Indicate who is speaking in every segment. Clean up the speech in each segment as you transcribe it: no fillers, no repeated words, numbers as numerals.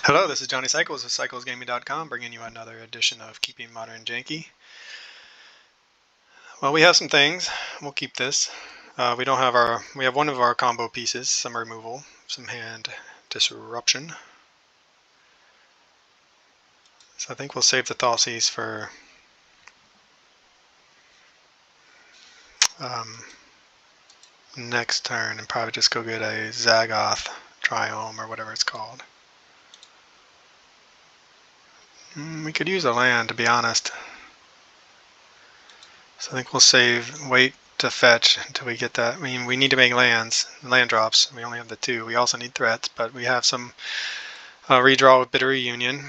Speaker 1: Hello, this is Johnny Cycles of CyclesGaming.com, bringing you another edition of Keeping Modern Janky. Well, we have some things. We'll keep this. We have one of our combo pieces, some removal, some hand disruption. So I think we'll save the Thoughtseize for next turn and probably just go get a Zagoth Triome or whatever it's called. We could use a land, to be honest. So I think we'll wait to fetch until we get that. I mean, we need to make land drops. We only have the 2. We also need threats, but we have some redraw with Bitter Reunion.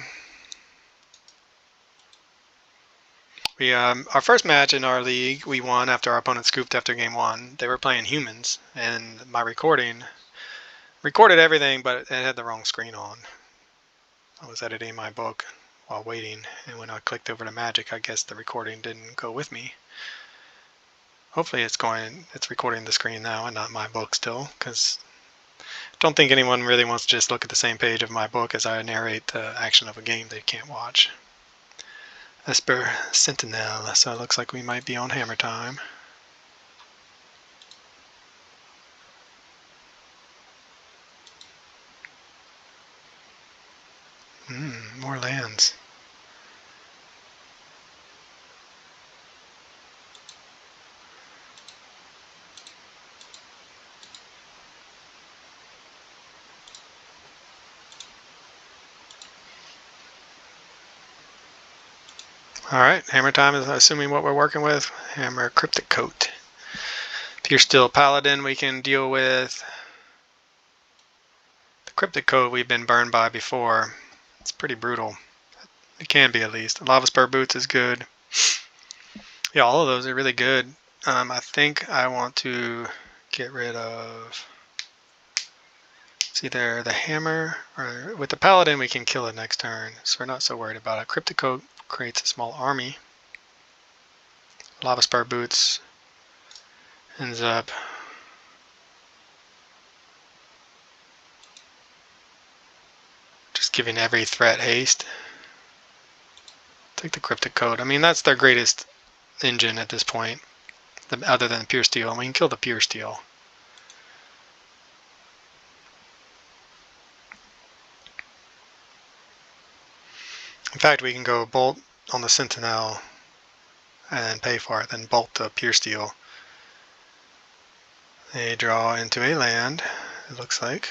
Speaker 1: Our first match in our league, we won after our opponent scooped after game 1. They were playing humans, and my recorded everything, but it had the wrong screen on. I was editing my book while waiting, and when I clicked over to Magic, I guess the recording didn't go with me. Hopefully it's recording the screen now and not my book still, because I don't think anyone really wants to just look at the same page of my book as I narrate the action of a game they can't watch. Esper Sentinel, so it looks like we might be on hammer time. More lands. Alright, hammer time is assuming what we're working with. Hammer Cryptic Coat. Pierce Steel Paladin we can deal with. The Cryptic Coat we've been burned by before. It's pretty brutal. It can be at least. Lava Spur Boots is good. Yeah, all of those are really good. I think I want to get rid of... It's either the hammer or with the paladin we can kill it next turn, so we're not so worried about it. Cryptic Coat creates a small army. Lava Spur Boots ends up just giving every threat haste. Take the Cryptic Coat. I mean, that's their greatest engine at this point, other than Pure Steel, and we can kill the Pure Steel. In fact, we can go bolt on the Sentinel and pay for it, then bolt the Pure Steel. They draw into a land, it looks like.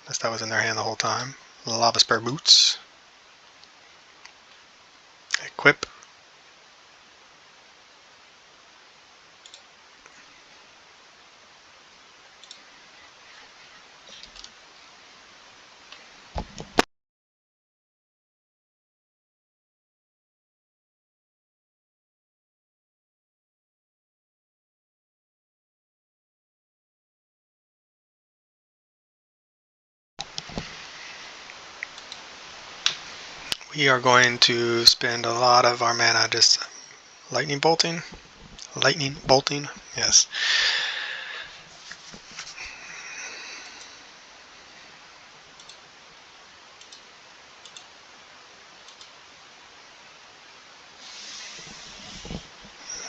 Speaker 1: Unless that was in their hand the whole time. Lava Spur Boots. Equip. We are going to spend a lot of our mana just lightning bolting. Lightning bolting, yes.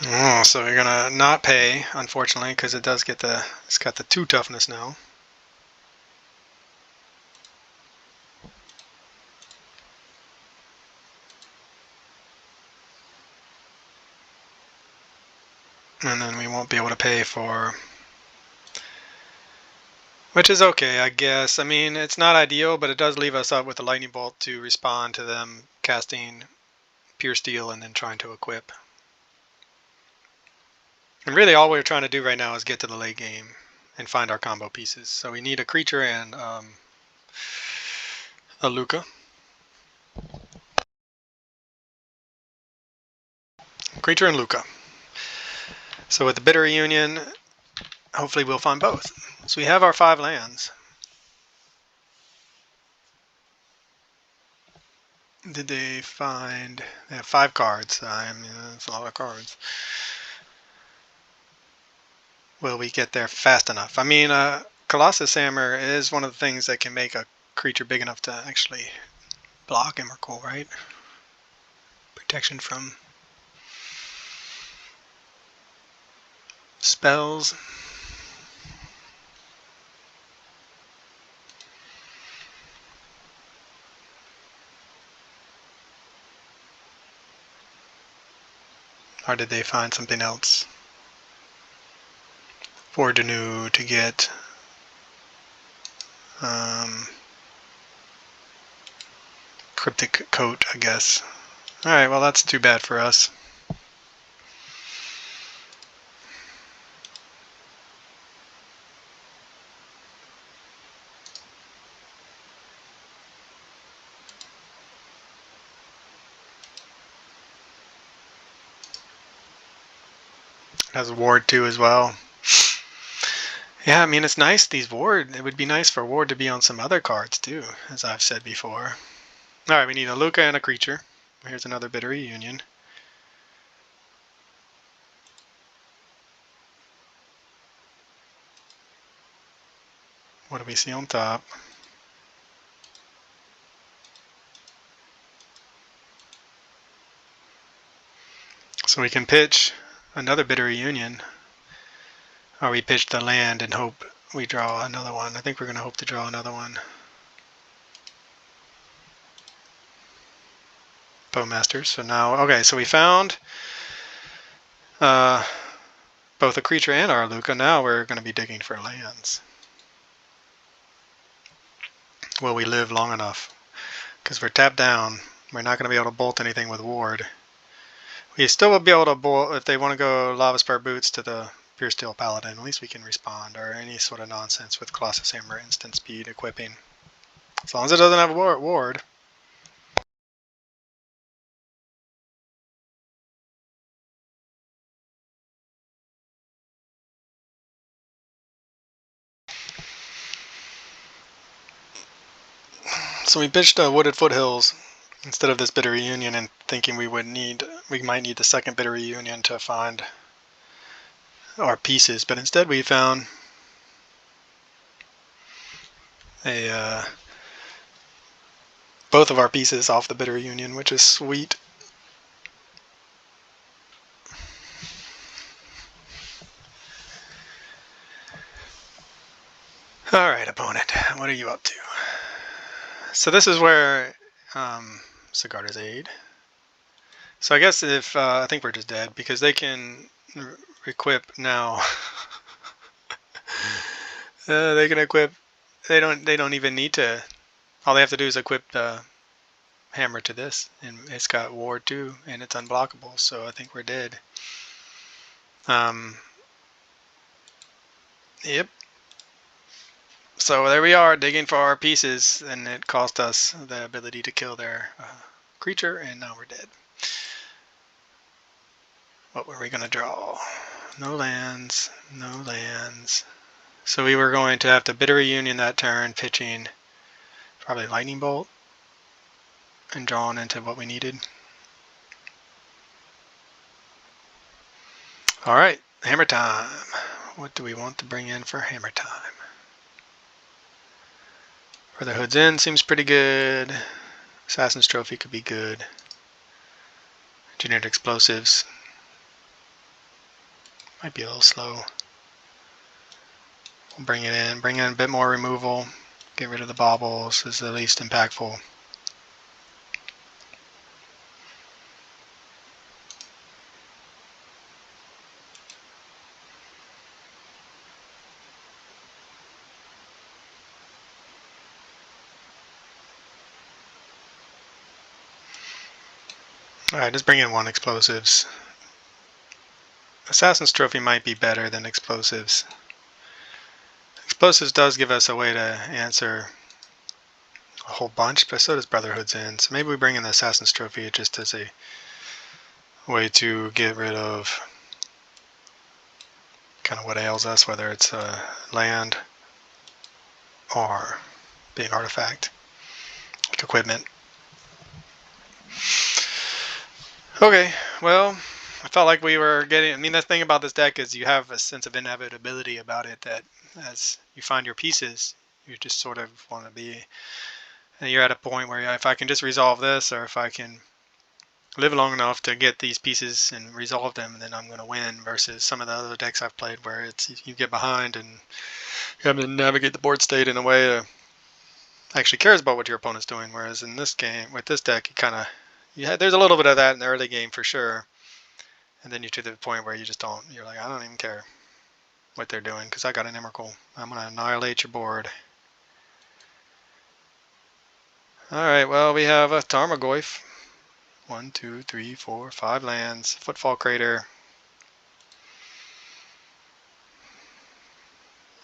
Speaker 1: Oh, so we're gonna not pay, unfortunately, because it's got the 2 toughness now. And then we won't be able to pay for, which is okay, I guess. I mean, it's not ideal, but it does leave us up with a lightning bolt to respond to them casting Pure Steel and then trying to equip. And really all we're trying to do right now is get to the late game and find our combo pieces. So we need a creature and a Lukka. Creature and Lukka. So with the Bitter Reunion, hopefully we'll find both. So we have our 5 lands. Did they find... They have 5 cards. I mean, that's a lot of cards. Will we get there fast enough? I mean, Colossus Hammer is one of the things that can make a creature big enough to actually block Emrakul, right? Protection from spells. Or did they find something else? For Danu to get Cryptic Coat, I guess. Alright, well that's too bad for us. It has a ward too as well. Yeah, I mean it's nice, these ward, it would be nice for ward to be on some other cards too, as I've said before. Alright, we need a Lukka and a creature. Here's another Bitter Reunion. What do we see on top? So we can pitch another Bitter Reunion. Or we pitch the land and hope we draw another one. I think we're going to hope to draw another one. Bowmasters. So now, okay, so we found both a creature and our Lukka. Now we're going to be digging for lands. Will we live long enough? Because we're tapped down. We're not going to be able to bolt anything with ward. We still will be able to bolt if they want to go Lava Spur Boots to the Pure Steel Paladin. At least we can respond, or any sort of nonsense with Colossus Hammer instant speed equipping. As long as it doesn't have a ward. So we pitched Wooded Foothills instead of this Bitter Reunion, and thinking we might need the second Bitter Reunion to find our pieces, but instead we found both of our pieces off the Bitter Reunion, which is sweet. Alright, opponent, what are you up to? So this is where Sigarda's aid. So I guess if I think we're just dead because they can equip now. They can equip. They don't even need to. All they have to do is equip the hammer to this, and it's got ward too, and it's unblockable. So I think we're dead. Yep. So there we are, digging for our pieces, and it cost us the ability to kill their creature, and now we're dead. What were we going to draw? No lands, no lands. So we were going to have to Bitter Reunion that turn, pitching probably Lightning Bolt, and drawing into what we needed. Alright, hammer time. What do we want to bring in for hammer time? Brotherhood's End seems pretty good. Assassin's Trophy could be good. Engineered Explosives might be a little slow. We'll bring it in. Bring in a bit more removal. Get rid of the baubles is the least impactful. Alright, just bring in one explosives. Assassin's Trophy might be better than explosives. Explosives does give us a way to answer a whole bunch, but so does Brotherhood's End. So maybe we bring in the Assassin's Trophy just as a way to get rid of kind of what ails us, whether it's land or being artifact, like equipment. Okay, well, I felt like we were getting, I mean, the thing about this deck is you have a sense of inevitability about it, that as you find your pieces, you just sort of want to be And you're at a point where if I can just resolve this, or if I can live long enough to get these pieces and resolve them, then I'm going to win, versus some of the other decks I've played where it's you get behind and you have to navigate the board state in a way that actually cares about what your opponent's doing. Whereas in this game, with this deck, you kind of there's a little bit of that in the early game for sure, and then you're to the point where you just don't. You're like, I don't even care what they're doing because I got an Emrakul. I'm gonna annihilate your board. All right, well, we have a Tarmogoyf. 1, 2, 3, 4, 5 lands. Footfall Crater.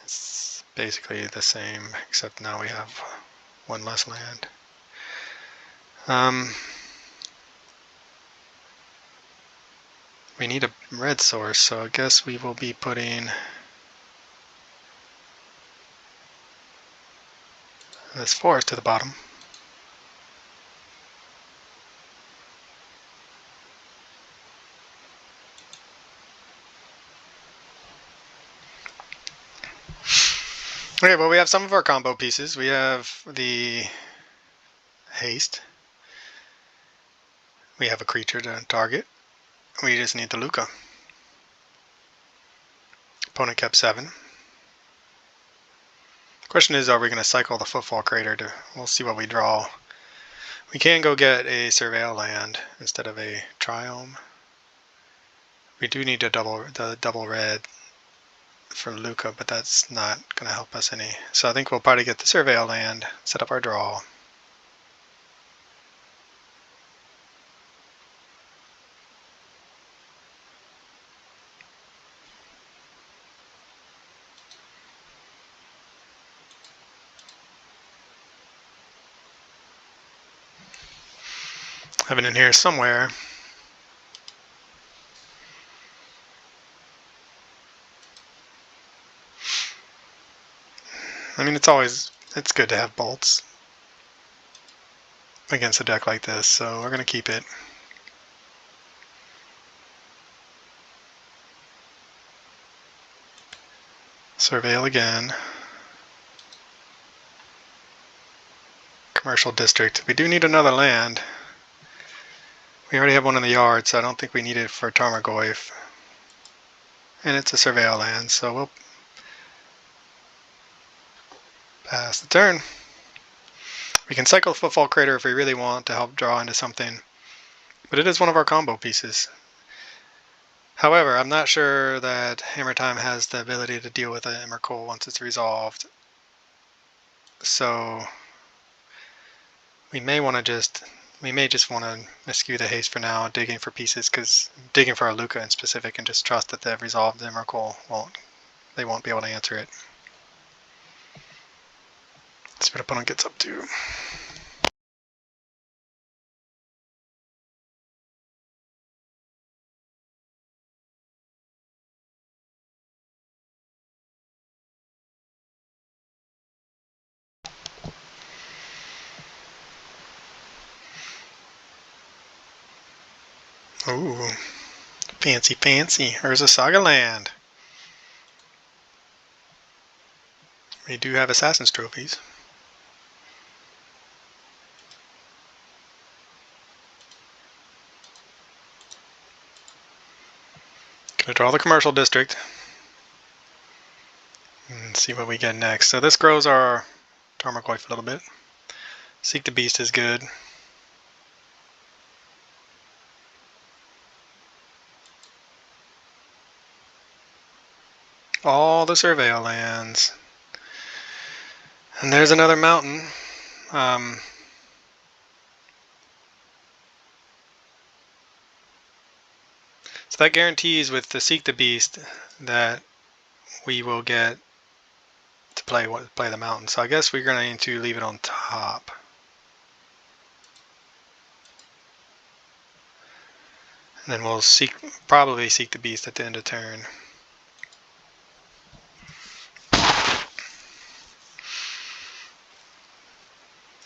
Speaker 1: It's basically the same, except now we have one less land. We need a red source, so I guess we will be putting this forest to the bottom. Okay, well, we have some of our combo pieces. We have the haste. We have a creature to target. We just need the Lukka. Opponent kept 7. Question is, are we going to cycle the Footfall Crater? We'll see what we draw. We can go get a Surveil land instead of a Triome. We do need the double red for Lukka, but that's not going to help us any. So I think we'll probably get the Surveil land, set up our draw. I have it in here somewhere. I mean, it's good to have bolts against a deck like this, so we're going to keep it. Surveil again. Commercial district. We do need another land. We already have one in the yard, so I don't think we need it for Tarmogoyf. And it's a Surveil land, so we'll pass the turn. We can cycle Footfall Crater if we really want to help draw into something, but it is one of our combo pieces. However, I'm not sure that Hammer Time has the ability to deal with an Emrakul once it's resolved. So we may just want to eschew the haste for now, digging for pieces, because digging for a Lukka in specific, and just trust that the resolved Emrakul they won't be able to answer it. That's what opponent gets up to. Ooh, fancy, fancy. There's a Saga land. We do have Assassin's Trophies. Gonna draw the commercial district and see what we get next. So this grows our Tarmogoyf a little bit. Seek the Beast is good. All the Surveil lands. And there's another mountain. So that guarantees with the Seek the Beast that we will get to play the mountain. So I guess we're going to need to leave it on top. And then we'll probably seek the Beast at the end of turn.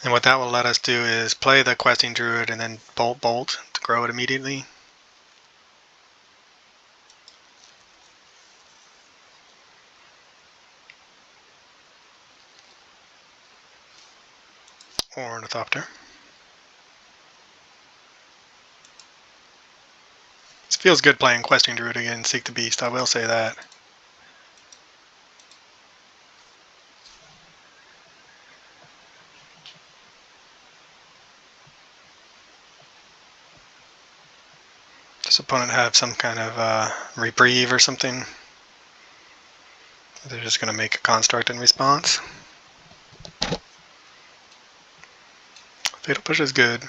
Speaker 1: And what that will let us do is play the Questing Druid and then bolt to grow it immediately. Ornithopter. This feels good playing Questing Druid again, Seek the Beast, I will say that. Does opponent have some kind of reprieve or something? They're just going to make a construct in response. Fatal Push is good.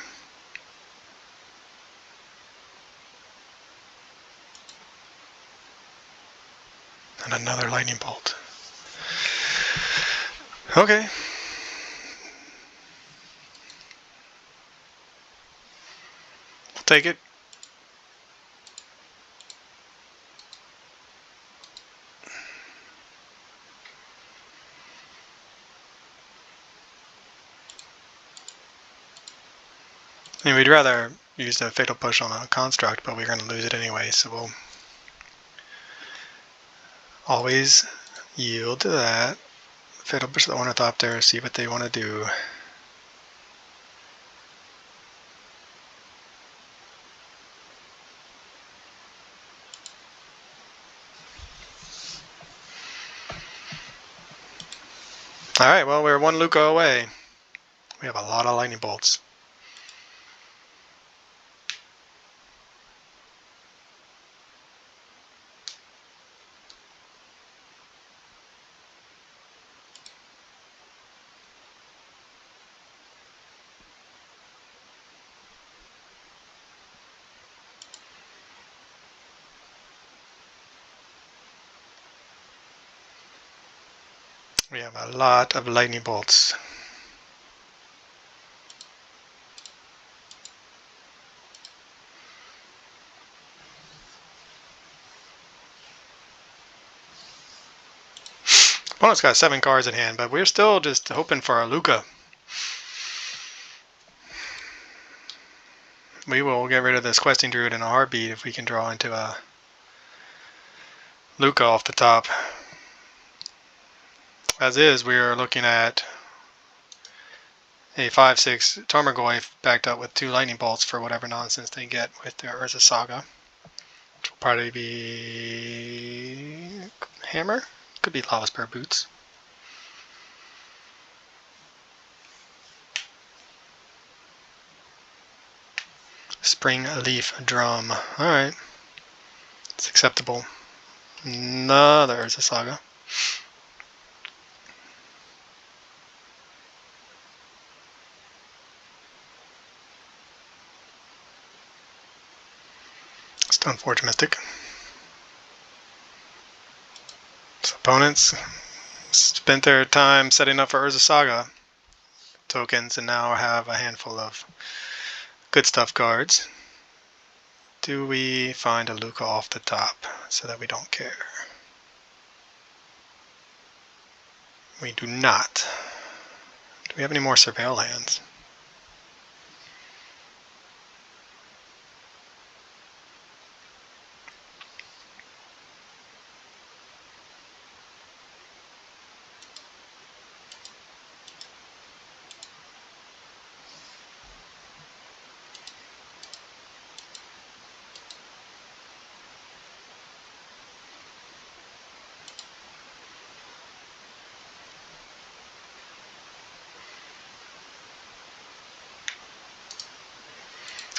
Speaker 1: And another lightning bolt. Okay. We'll take it. I mean, we'd rather use the Fatal Push on a construct, but we're going to lose it anyway, so we'll always yield to that. Fatal Push the Ornithopter, see what they want to do. Alright, well, we're one Lukka away. We have a lot of lightning bolts. We have a lot of lightning bolts. Opponent's got 7 cards in hand, but we're still just hoping for a Lukka. We will get rid of this Questing Druid in a heartbeat if we can draw into a Lukka off the top. As is, we are looking at a 5/6 Tarmogoyf backed up with 2 lightning bolts for whatever nonsense they get with their Urza Saga. Which will probably be Hammer? Could be Lava Spare Boots. Spring Leaf Drum. Alright. It's acceptable. Another Urza Saga. Stoneforge Mystic. So opponents spent their time setting up for Urza Saga tokens and now have a handful of good stuff cards. Do we find a Lukka off the top so that we don't care? We do not. Do we have any more Surveil hands?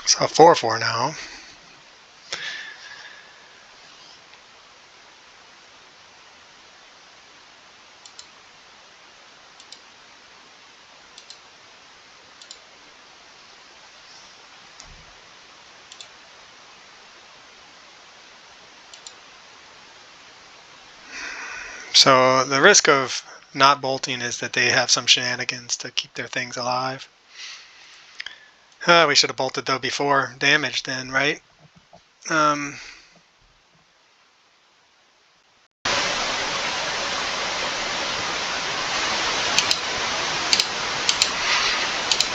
Speaker 1: So 4/4 now. So the risk of not bolting is that they have some shenanigans to keep their things alive. We should have bolted though before damage then, right? I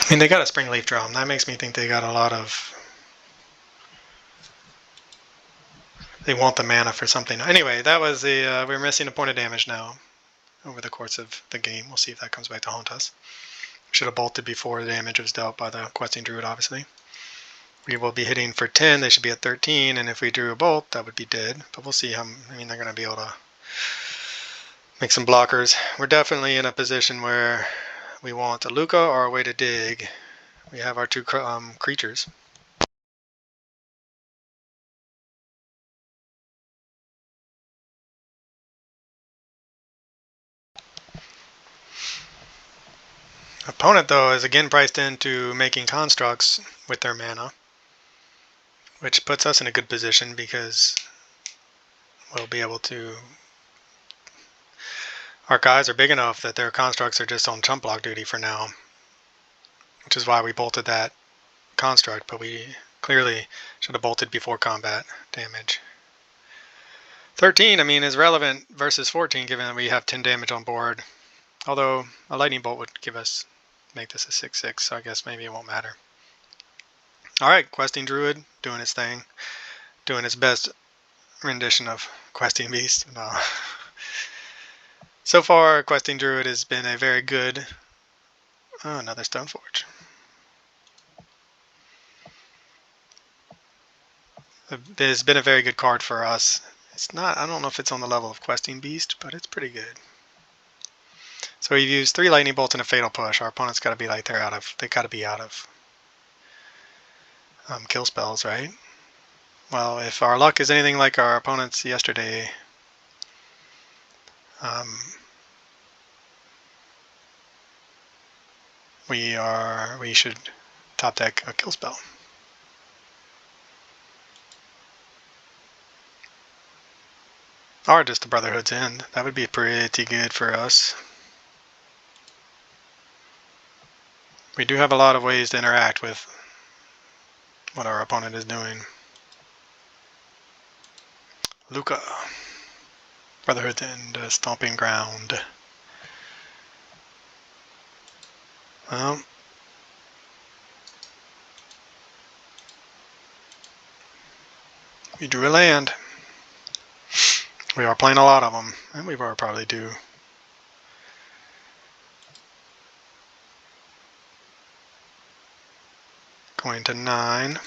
Speaker 1: mean, they got a Spring Leaf Drum. That makes me think they got a lot of... They want the mana for something. Anyway, that was the... we're missing a point of damage now over the course of the game. We'll see if that comes back to haunt us. Should have bolted before the damage was dealt by the questing druid, obviously. We will be hitting for 10. They should be at 13, and if we drew a bolt, that would be dead. But we'll see how. I mean, they're going to be able to make some blockers. We're definitely in a position where we want a Lukka or a way to dig. We have our two creatures. Opponent, though, is again priced into making constructs with their mana, which puts us in a good position because we'll be able to. Our guys are big enough that their constructs are just on chump block duty for now, which is why we bolted that construct, but we clearly should have bolted before combat damage. 13, I mean, is relevant versus 14, given that we have 10 damage on board. Although a lightning bolt would make this a 6/6, so I guess maybe it won't matter. Alright, questing druid, doing its thing. Doing its best rendition of questing beast. No. So far, questing druid has been a very good... Oh, another Stoneforge. It has been a very good card for us. It's not, I don't know if it's on the level of questing beast, but it's pretty good. So we've used 3 lightning bolts and a fatal push. Our opponent's got to be like they got to be out of kill spells, right? Well, if our luck is anything like our opponent's yesterday, we should top deck a kill spell. Or just the Brotherhood's End. That would be pretty good for us. We do have a lot of ways to interact with what our opponent is doing. Lukka. Brotherhood's End, Stomping Ground. Well, we drew a land. We are playing a lot of them, and we are probably due. Going to 9.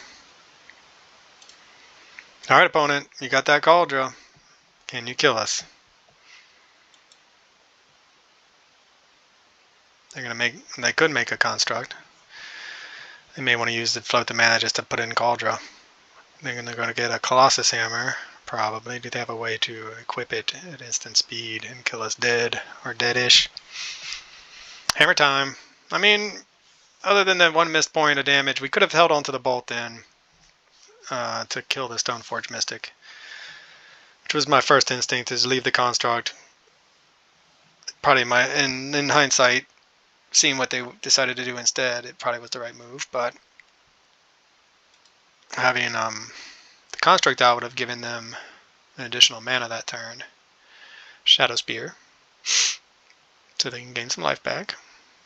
Speaker 1: Alright, opponent, you got that Cauldron. Can you kill us? They could make a construct. They may want to use the float the mana just to put in Cauldron. They're going to get a Colossus Hammer, probably. Do they have a way to equip it at instant speed and kill us dead or deadish? Hammer time. I mean, other than that one missed point of damage, we could have held on to the bolt then to kill the Stoneforge Mystic. Which was my first instinct, is leave the construct. Probably in hindsight, seeing what they decided to do instead, it probably was the right move, but having the construct out would have given them an additional mana that turn. Shadow Spear. So they can gain some life back.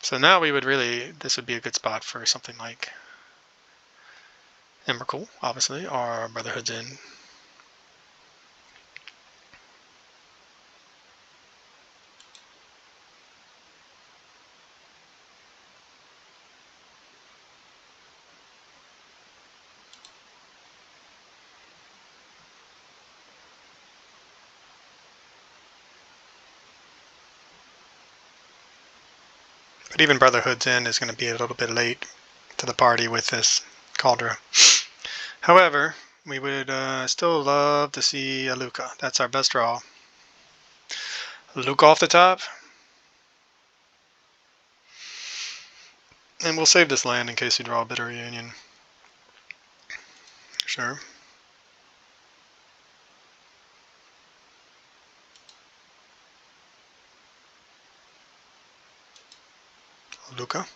Speaker 1: So now this would be a good spot for something like Emrakul, obviously, or Brotherhood's End. But even Brotherhood's End is going to be a little bit late to the party with this Cauldron. However, we would still love to see a Lukka. That's our best draw. Lukka off the top. And we'll save this land in case we draw a Bitter Reunion. Sure. Lukka.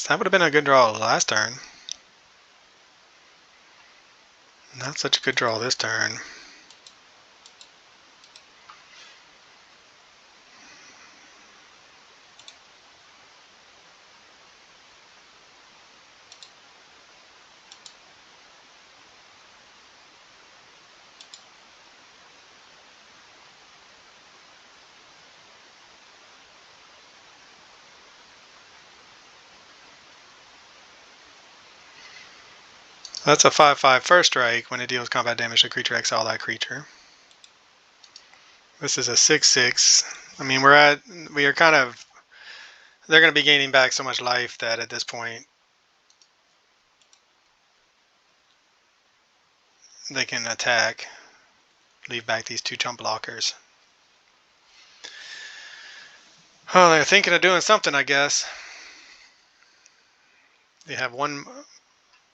Speaker 1: That would have been a good draw last turn. Not such a good draw this turn. That's a 5/5 first strike. When it deals combat damage to creature, exile that creature. This is a 6/6. I mean, we are kind of, they're going to be gaining back so much life that at this point they can attack, leave back these 2 chump blockers. Oh, they're thinking of doing something, I guess. They have 1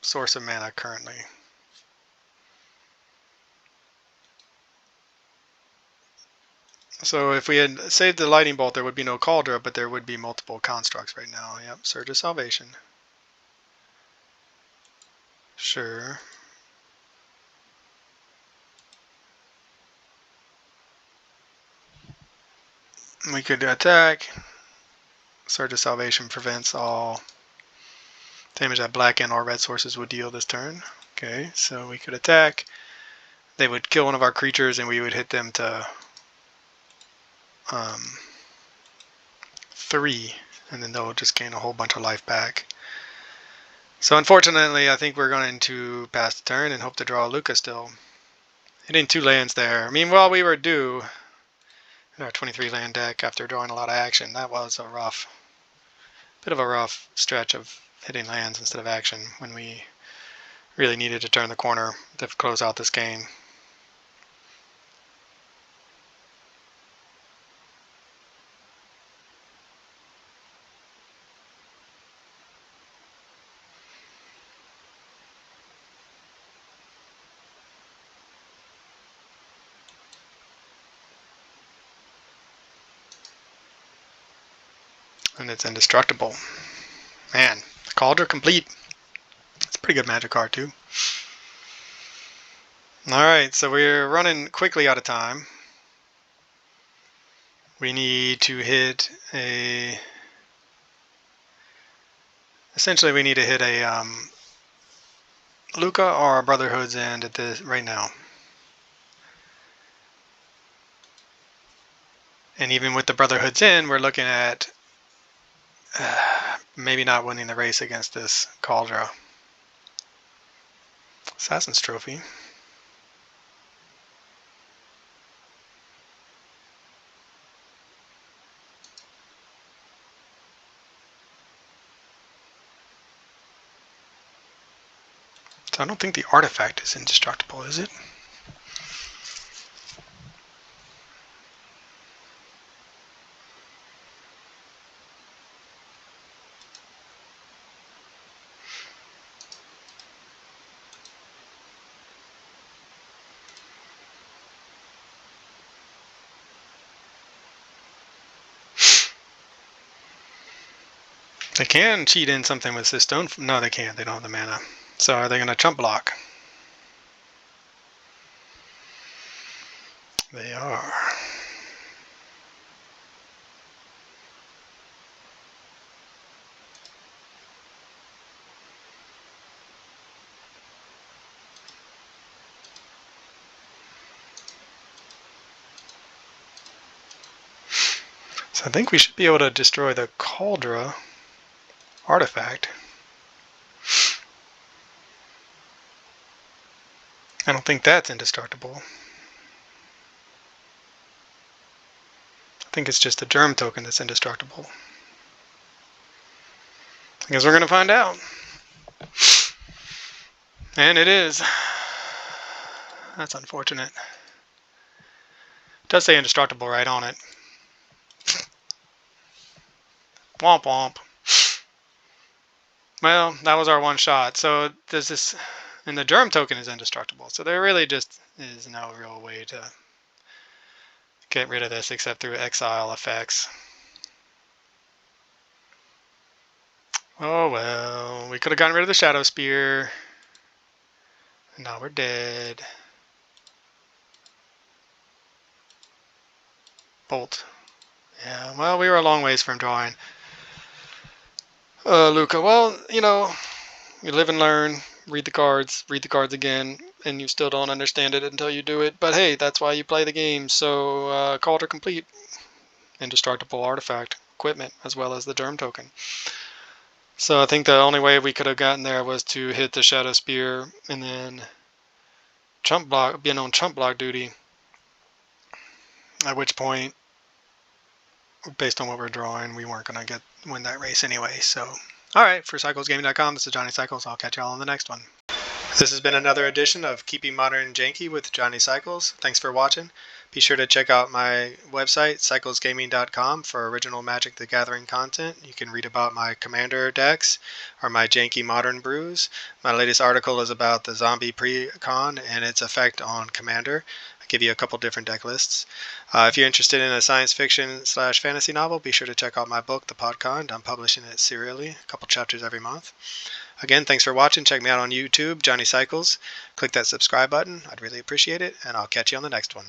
Speaker 1: source of mana currently. So if we had saved the lightning bolt, there would be no Cauldron, but there would be multiple constructs right now. Yep, Surge of Salvation. Sure. We could attack. Surge of Salvation prevents all damage that black and or red sources would deal this turn. Okay, so we could attack. They would kill one of our creatures and we would hit them to 3, and then they'll just gain a whole bunch of life back. So unfortunately, I think we're going to pass the turn and hope to draw a Lukka still. Hitting 2 lands there. I mean, while we were due in our 23 land deck after drawing a lot of action, that was a bit of a rough stretch of hitting lands instead of action when we really needed to turn the corner to close out this game. And it's indestructible. Man, Cauldron complete. It's a pretty good magic card too. Alright, so we're running quickly out of time. We need to hit a... Essentially we need to hit a Lukka or a Brotherhood's End at this right now. And even with the Brotherhood's End, we're looking at maybe not winning the race against this Cauldron. Assassin's Trophy. So I don't think the artifact is indestructible, is it? They can cheat in something with this stone. No, they can't. They don't have the mana. So are they going to chump block? They are. So I think we should be able to destroy the Cauldron artifact. I don't think that's indestructible. I think it's just the germ token that's indestructible. I guess we're going to find out. And it is. That's unfortunate. It does say indestructible right on it. Womp womp. Well, that was our one shot. So there's this, and the germ token is indestructible. So there really just is no real way to get rid of this except through exile effects. Oh well, we could have gotten rid of the Shadow Spear. And now we're dead. Bolt. Yeah, well, we were a long ways from drawing Lukka. Well, you know, you live and learn. Read the cards again, and you still don't understand it until you do it. But hey, that's why you play the game. So, Cauldron complete. Indestructible artifact equipment, as well as the germ token. So I think the only way we could have gotten there was to hit the Shadow Spear and then chump block, being on chump block duty. At which point, based on what we're drawing, we weren't going to win that race anyway. So, all right, for cyclesgaming.com, this is Johnny Cycles. I'll catch y'all on the next one. This has been another edition of Keeping Modern Janky with Johnny Cycles. Thanks for watching. Be sure to check out my website, cyclesgaming.com, for original Magic the Gathering content. You can read about my Commander decks or my Janky Modern brews. My latest article is about the Zombie Precon and its effect on Commander. I give you a couple different deck lists. If you're interested in a science fiction / fantasy novel, be sure to check out my book, The Podcon. I'm publishing it serially, a couple chapters every month. Again, thanks for watching. Check me out on YouTube, Johnny Cycles. Click that subscribe button. I'd really appreciate it, and I'll catch you on the next one.